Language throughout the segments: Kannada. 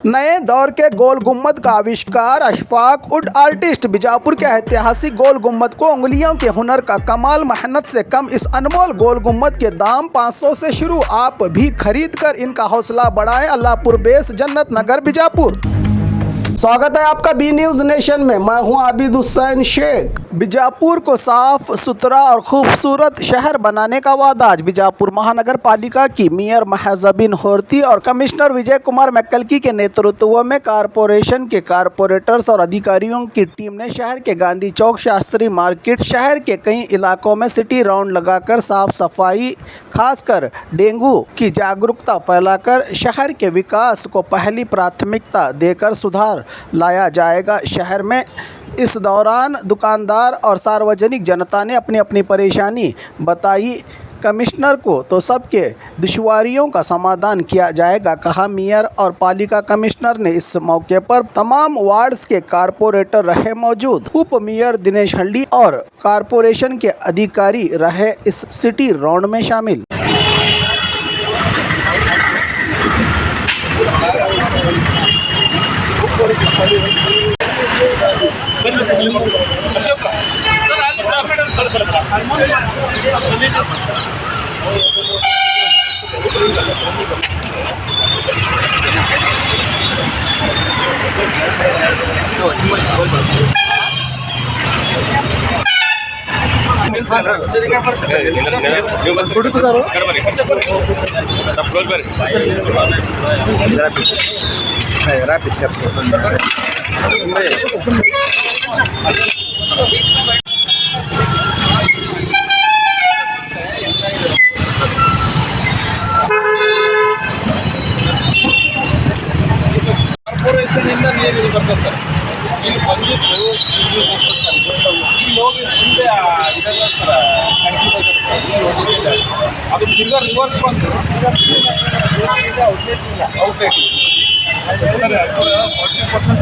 नए दौर के गोल गुम्बद का आविष्कार अशफाक वुड आर्टिस्ट बीजापुर के ऐतिहासिक गोल गुम्बद को उंगलियों के हुनर का कमाल, मेहनत से कम इस अनमोल गोल गुम्बद के दाम 500 से शुरू। आप भी खरीद कर इनका हौसला बढ़ाएं। अल्लाहपुर बेस, जन्नत नगर, बीजापुर। स्वागत है आपका बी न्यूज़ नेशन में। मैं हूं आबिद हुसैन शेख। बीजापुर को साफ सुथरा और खूबसूरत शहर बनाने का वादा आज बीजापुर महानगर पालिका की मेयर महजबिन होर्ती और कमिश्नर विजय कुमार मैकलकी के नेतृत्व में कारपोरेशन के कारपोरेटर्स और अधिकारियों की टीम ने शहर के गांधी चौक, शास्त्री मार्केट, शहर के कई इलाकों में सिटी राउंड लगाकर साफ सफाई, खासकर डेंगू की जागरूकता फैलाकर शहर के विकास को पहली प्राथमिकता देकर सुधार लाया जाएगा। शहर में इस दौरान दुकानदार और सार्वजनिक जनता ने अपनी अपनी परेशानी बताई कमिश्नर को, तो सबके दुश्वारियों का समाधान किया जाएगा, कहा मेयर और पालिका कमिश्नर ने। इस मौके पर तमाम वार्ड्स के कारपोरेटर रहे मौजूद। उप मेयर दिनेश हल्दी और कारपोरेशन के अधिकारी रहे इस सिटी राउंड में शामिल। ಕಾರ್ಪೊರೇಷನ್ ಇಂದ ನೀರು ಬರ್ತದೆ ಸರ್. ಇಲ್ಲಿ ಬಂದಿದ್ದು ಇಲ್ಲಿ ಹೋಗಿ ಮುಂದೆ ಇದೆಲ್ಲ ಸರ್ ಟ್ಯಾಂಕಿ ಬರುತ್ತೆ, ಅದು ತಿರ್ಗಾ ರಿವರ್ಸ್ ಬಂದು ಔಟ್ಲೆಟ್ 40%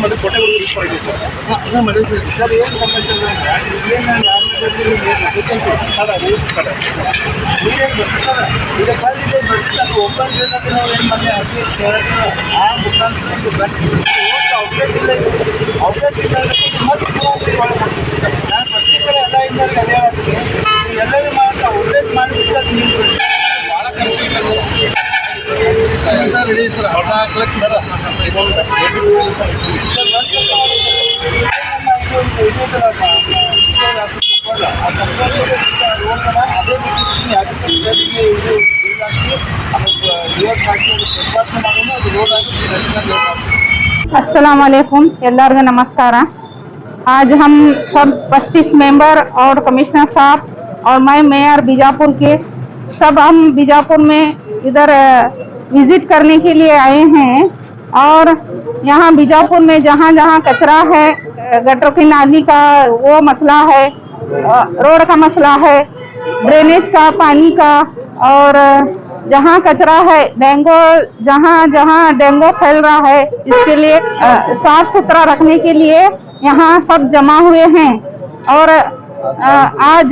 ಅದೇ ಕೋಟೆ ಯೂಸ್ ಮಾಡಿದ್ದೀವಿ ಸರ್. ಏನು ಕಂಪಲ್ಸರಿ ಈಗ ಖಾಲಿ ಬರ್ತಾರೆ ಓಪನ್ ನಾವು ಏನು ಮಾಡಿ ಹಾಕಿ ಆ ಮುಖಾಂತರ ಔಟ್ಲೆಟ್ ಇಲ್ಲ, ಔಟ್ಲೆಟ್ ಇಲ್ಲ ಮತ್ತೆ ನಾನು ಪ್ರತಿ ಸಲ ಎಲ್ಲ ಇದ್ದಾರೆ ಅದೇ ಹೇಳ್ತೀನಿ, ಎಲ್ಲರೂ ಮಾಡ್ತಾ ಔಟ್ಲೆಟ್ ಮಾಡಿಬಿಟ್ಟು ಅದು ನೀವು ಭಾಳ ಕಂಪ್ನಿ ರೆಡಿ ಸರ್. ಹೊಟ ಹಾಕ್ಲಕ್ಕೆ ಸರ್ अस्सलाम वालेकुम, एल्लार्गु नमस्कार। आज हम सब 35 मेंबर और कमिश्नर साहब और मैं मेयर बीजापुर के सब हम बीजापुर में इधर विजिट करने के लिए आए हैं। और यहाँ बीजापुर में जहाँ जहाँ कचरा है, गटर की नाली का वो मसला है, रोड का मसला है, ड्रेनेज का, पानी का, और जहाँ कचरा है, डेंगू जहाँ जहाँ डेंगू फैल रहा है, इसके लिए साफ सुथरा रखने के लिए यहाँ सब जमा हुए हैं। और आज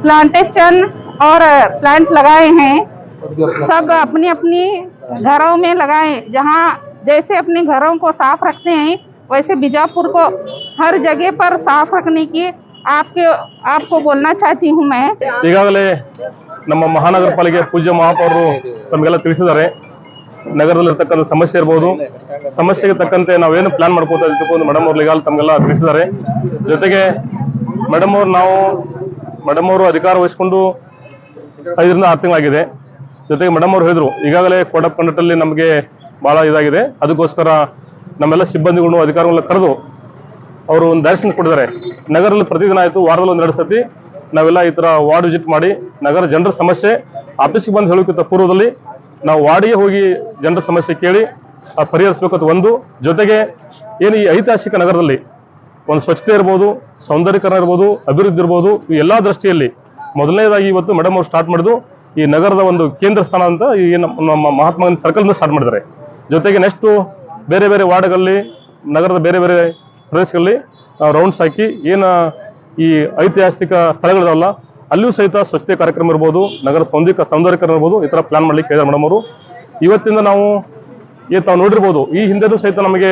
प्लांटेशन और प्लांट लगाए हैं, सब अपनी अपनी घरों में लगाए। जहाँ जैसे अपने घरों को साफ रखते हैं वैसे बीजापुर को हर जगह पर साफ रखने की आपको बोलना चाहती हूँ मैं। ಈಗಾಗಲೇ ನಮ್ಮ ಮಹಾನಗರ ಪಾಲಿಕೆ ಪೂಜ್ಯ ಮಹಾಪೌರರು ತಮಗೆಲ್ಲ ತಿಳಿಸಿದ್ದಾರೆ. ನಗರದಲ್ಲಿರ್ತಕ್ಕಂಥ ಸಮಸ್ಯೆ ಇರ್ಬೋದು, ಸಮಸ್ಯೆಗೆ ತಕ್ಕಂತೆ ನಾವೇನು ಪ್ಲಾನ್ ಮಾಡ್ಕೋತಾ ಇದ್ದೀವಿ ಮೇಡಮ್ ಅವ್ರು ಈಗಾಗಲೇ ತಮಗೆಲ್ಲ ತಿಳಿಸಿದ್ದಾರೆ. ಜೊತೆಗೆ ಮೇಡಮ್ ಅವರು ಅಧಿಕಾರ ವಹಿಸಿಕೊಂಡು 5 ರಿಂದ 6 ತಿಂಗಳಾಗಿದೆ. ಜೊತೆಗೆ ಮೇಡಮ್ ಅವರು ಹೇಳಿದ್ರು ಈಗಾಗಲೇ ಕೋಡ್ ಆಫ್ ಕಂಡಕ್ಟ್ ಅಲ್ಲಿ ನಮಗೆ ಭಾಳ ಇದಾಗಿದೆ, ಅದಕ್ಕೋಸ್ಕರ ನಮ್ಮೆಲ್ಲ ಸಿಬ್ಬಂದಿಗಳನ್ನು ಅಧಿಕಾರಿಗಳನ್ನ ಕರೆದು ಅವರು ಒಂದು ಡೈರೆಕ್ಷನ್ ಕೊಟ್ಟಿದ್ದಾರೆ. ನಗರದಲ್ಲಿ ಪ್ರತಿದಿನ ಆಯಿತು, ವಾರದಲ್ಲಿ 1-2 ಸತಿ ನಾವೆಲ್ಲ ಈ ಥರ ವಾರ್ಡ್ ವಿಸಿಟ್ ಮಾಡಿ ನಗರ ಜನರ ಸಮಸ್ಯೆ ಆಫೀಸ್ಗೆ ಬಂದು ಹೇಳೋಕ್ಕಿಂತ ಪೂರ್ವದಲ್ಲಿ ನಾವು ವಾರ್ಡಿಗೆ ಹೋಗಿ ಜನರ ಸಮಸ್ಯೆ ಕೇಳಿ ಪರಿಹರಿಸಬೇಕಂತ ಒಂದು. ಜೊತೆಗೆ ಏನು ಈ ಐತಿಹಾಸಿಕ ನಗರದಲ್ಲಿ ಒಂದು ಸ್ವಚ್ಛತೆ ಇರ್ಬೋದು, ಸೌಂದರ್ಯೀಕರಣ ಇರ್ಬೋದು, ಅಭಿವೃದ್ಧಿ ಇರ್ಬೋದು, ಈ ಎಲ್ಲ ದೃಷ್ಟಿಯಲ್ಲಿ ಮೊದಲನೇದಾಗಿ ಇವತ್ತು ಮೇಡಮ್ ಅವರು ಸ್ಟಾರ್ಟ್ ಮಾಡಿದ್ದು ಈ ನಗರದ ಒಂದು ಕೇಂದ್ರ ಸ್ಥಾನ ಅಂತ ಈ ನಮ್ಮ ಮಹಾತ್ಮ ಗಾಂಧಿ ಸರ್ಕಲ್ ಸ್ಟಾರ್ಟ್ ಮಾಡಿದ್ದಾರೆ. ಜೊತೆಗೆ ನೆಕ್ಸ್ಟು ಬೇರೆ ಬೇರೆ ವಾರ್ಡ್ಗಳಲ್ಲಿ ನಗರದ ಬೇರೆ ಬೇರೆ ಪ್ರದೇಶಗಳಲ್ಲಿ ರೌಂಡ್ಸ್ ಹಾಕಿ ಏನು ಈ ಐತಿಹಾಸಿಕ ಸ್ಥಳಗಳಿದಾವಲ್ಲ ಅಲ್ಲಿಯೂ ಸಹಿತ ಸ್ವಚ್ಛತೆ ಕಾರ್ಯಕ್ರಮ ಇರ್ಬೋದು, ನಗರ ಸೌಂದರ್ಯೀಕರಣ ಇರ್ಬೋದು, ಈ ಥರ ಪ್ಲಾನ್ ಮಾಡಲಿಕ್ಕೆ ಹೇಳಿದ್ದಾರೆ ಮೇಡಮ್ ಅವರು. ಇವತ್ತಿಂದ ನಾವು ತಾವು ನೋಡಿರ್ಬೋದು, ಈ ಹಿಂದೆನೂ ಸಹಿತ ನಮಗೆ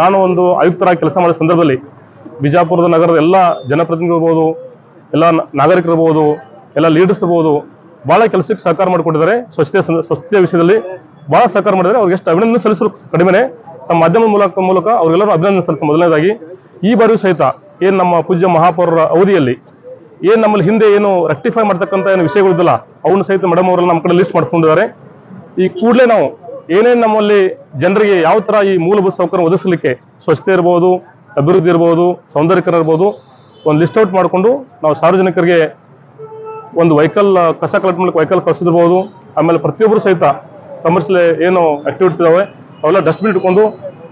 ನಾನು ಒಂದು ಆಯುಕ್ತರಾಗಿ ಕೆಲಸ ಮಾಡಿದ ಸಂದರ್ಭದಲ್ಲಿ ಬಿಜಾಪುರದ ನಗರದ ಎಲ್ಲ ಜನಪ್ರತಿನಿಧಿಗಳಿರ್ಬೋದು, ಎಲ್ಲ ನಾಗರಿಕರಿರ್ಬೋದು, ಎಲ್ಲ ಲೀಡರ್ಸ್ ಇರ್ಬೋದು, ಭಾಳ ಕೆಲಸಕ್ಕೆ ಸಹಕಾರ ಮಾಡಿಕೊಟ್ಟಿದ್ದಾರೆ. ಸ್ವಚ್ಛತೆ ವಿಷಯದಲ್ಲಿ ಭಾಳ ಸಹಕಾರ ಮಾಡಿದ್ದಾರೆ. ಅವ್ರಿಗೆ ಎಷ್ಟು ಅಭಿನಂದನೆ ಸಲ್ಲಿಸಲು ಕಡಿಮೆನೆ. ನಮ್ಮ ಮಾಧ್ಯಮದ ಮೂಲಕ ಅವರಿಗೆಲ್ಲರೂ ಅಭಿನಂದನೆ ಸಲ್ಲಿಸ ಮೊದಲನೇದಾಗಿ ಈ ಬಾರಿಯೂ ಸಹಿತ ಏನು ನಮ್ಮ ಪೂಜ್ಯ ಮಹಾಪೌರರ ಅವಧಿಯಲ್ಲಿ ಏನು ನಮ್ಮಲ್ಲಿ ಹಿಂದೆ ಏನು ರೆಕ್ಟಿಫೈ ಮಾಡ್ತಕ್ಕಂಥ ಏನು ವಿಷಯಗಳಿದ್ದಲ್ಲ ಅವನು ಸಹಿತ ಮೇಡಮ್ ಅವರೆಲ್ಲ ನಮ್ಮ ಕಡೆ ಲಿಸ್ಟ್ ಮಾಡ್ಕೊಂಡಿದ್ದಾರೆ. ಈ ಕೂಡಲೇ ನಾವು ಏನೇನು ನಮ್ಮಲ್ಲಿ ಜನರಿಗೆ ಯಾವ ಥರ ಈ ಮೂಲಭೂತ ಸೌಕರ್ಯ ಒದಗಿಸಲಿಕ್ಕೆ ಸ್ವಚ್ಛತೆ ಇರ್ಬೋದು, ಅಭಿವೃದ್ಧಿ ಇರ್ಬೋದು, ಸೌಂದರ್ಯೀಕರಣ ಇರ್ಬೋದು, ಒಂದು ಲಿಸ್ಟ್ ಔಟ್ ಮಾಡಿಕೊಂಡು ನಾವು ಸಾರ್ವಜನಿಕರಿಗೆ ಒಂದು ವೆಹಿಕಲ್ ಕಸ ಕಲೆಕ್ಟ್ ಮಾಡಲಿಕ್ಕೆ ವೆಹಿಕಲ್ ಕಳಿಸಿರ್ಬೋದು. ಆಮೇಲೆ ಪ್ರತಿಯೊಬ್ಬರು ಸಹಿತ ಕಮರ್ಷಿಯಲ್ ಏನು ಆಕ್ಟಿವಿಟೀಸ್ ಇದಾವೆ ಅವೆಲ್ಲ ಡಸ್ಟ್ಬಿನ್ ಇಟ್ಕೊಂಡು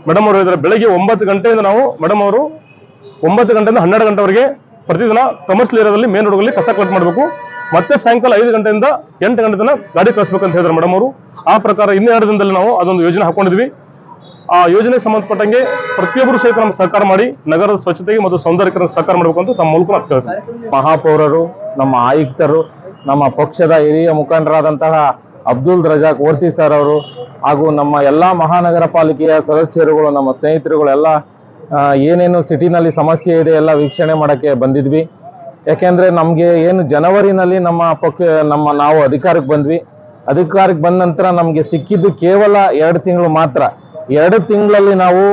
ಮೇಡಮ್ ಅವರು ಹೇಳಿದರೆ ಬೆಳಗ್ಗೆ 9 ಗಂಟೆಯಿಂದ ನಾವು ಮೇಡಮ್ ಅವರು 9 ಗಂಟೆಯಿಂದ 12 ಗಂಟೆವರೆಗೆ ಪ್ರತಿದಿನ ಕಮರ್ಷಿಯಲ್ ಏರಿಯಾದಲ್ಲಿ ಮೇನ್ ರೋಡ್ಗಳಲ್ಲಿ ಕಸ ಕಲೆಕ್ಟ್ ಮಾಡಬೇಕು. ಮತ್ತೆ ಸಾಯಂಕಾಲ 5 ಗಂಟೆಯಿಂದ 8 ಗಂಟೆ ತನಕ ಗಾಡಿ ಕಳಿಸ್ಬೇಕಂತ ಹೇಳಿದ್ರು ಮೇಡಮ್ ಅವರು. ಆ ಪ್ರಕಾರ ಇನ್ನೂ 2 ದಿನದಲ್ಲಿ ನಾವು ಅದೊಂದು ಯೋಜನೆ ಹಾಕೊಂಡಿದ್ವಿ. ಆ ಯೋಜನೆಗೆ ಸಂಬಂಧಪಟ್ಟಂಗೆ ಪ್ರತಿಯೊಬ್ಬರು ಸಹಿತ ನಮ್ಗೆ ಸಹಕಾರ ಮಾಡಿ ನಗರದ ಸ್ವಚ್ಛತೆಗೆ ಮತ್ತು ಸೌಂದರ್ಯೀಕರಣಕ್ಕೆ ಸಹಕಾರ ಮಾಡಬೇಕು ಅಂತ ತಮ್ಮ ಮೂಲಕ ನಾವು ಕೇಳ್ತೀವಿ. ಮಹಾಪೌರರು, ನಮ್ಮ ಆಯುಕ್ತರು, ನಮ್ಮ ಪಕ್ಷದ ಹಿರಿಯ ಮುಖಂಡರಾದಂತಹ ಅಬ್ದುಲ್ ರಜಾಕ್ ಓರ್ತಿ ಸರ್ ಅವರು ಹಾಗೂ ನಮ್ಮ ಎಲ್ಲ ಮಹಾನಗರ ಪಾಲಿಕೆಯ ಸದಸ್ಯರುಗಳು, ನಮ್ಮ ಸ್ನೇಹಿತರುಗಳೆಲ್ಲ ಏನೇನು ಸಿಟಿನಲ್ಲಿ ಸಮಸ್ಯೆ ಇದೆ ಎಲ್ಲ ವೀಕ್ಷಣೆ ಮಾಡೋಕ್ಕೆ ಬಂದಿದ್ವಿ. ಯಾಕೆಂದರೆ ನಮಗೆ ಏನು ಜನವರಿನಲ್ಲಿ ನಾವು ಅಧಿಕಾರಕ್ಕೆ ಬಂದ್ವಿ. ಅಧಿಕಾರಕ್ಕೆ ಬಂದ ನಂತರ ನಮಗೆ ಸಿಕ್ಕಿದ್ದು ಕೇವಲ 2 ತಿಂಗಳು ಮಾತ್ರ. 2 ತಿಂಗಳಲ್ಲಿ ನಾವು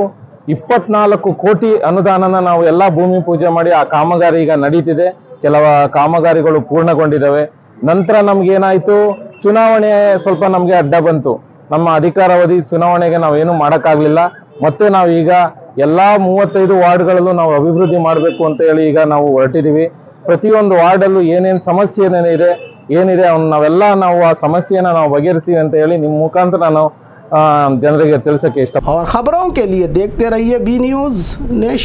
24 ಕೋಟಿ ಅನುದಾನನ ನಾವು ಎಲ್ಲ ಭೂಮಿ ಪೂಜೆ ಮಾಡಿ ಆ ಕಾಮಗಾರಿ ಈಗ ನಡೀತಿದೆ. ಕೆಲವು ಕಾಮಗಾರಿಗಳು ಪೂರ್ಣಗೊಂಡಿದ್ದಾವೆ. ನಂತರ ನಮಗೇನಾಯಿತು, ಚುನಾವಣೆ ಸ್ವಲ್ಪ ನಮಗೆ ಅಡ್ಡ ಬಂತು. ನಮ್ಮ ಅಧಿಕಾರಾವಧಿ ಚುನಾವಣೆಗೆ ನಾವೇನು ಮಾಡೋಕ್ಕಾಗಲಿಲ್ಲ. ಮತ್ತೆ ನಾವೀಗ ಎಲ್ಲ 35 ವಾರ್ಡ್ಗಳಲ್ಲೂ ನಾವು ಅಭಿವೃದ್ಧಿ ಮಾಡಬೇಕು ಅಂತ ಹೇಳಿ ಈಗ ನಾವು ಹೊರಟಿದ್ದೀವಿ. ಪ್ರತಿಯೊಂದು ವಾರ್ಡಲ್ಲೂ ಏನೇನು ಸಮಸ್ಯೆ ಏನಿದೆ ನಾವೆಲ್ಲ ನಾವು ಆ ಸಮಸ್ಯೆನ ನಾವು ಬಗೆಹರಿಸ್ತೀವಿ ಅಂತ ಹೇಳಿ ನಿಮ್ಮ ಮುಖಾಂತರ ನಾನು ಜನರಿಗೆ ತಿಳಿಸೋಕ್ಕೆ ಇಷ್ಟ. और खबरों के लिए देखते रहिए बी न्यूज़ नेशन।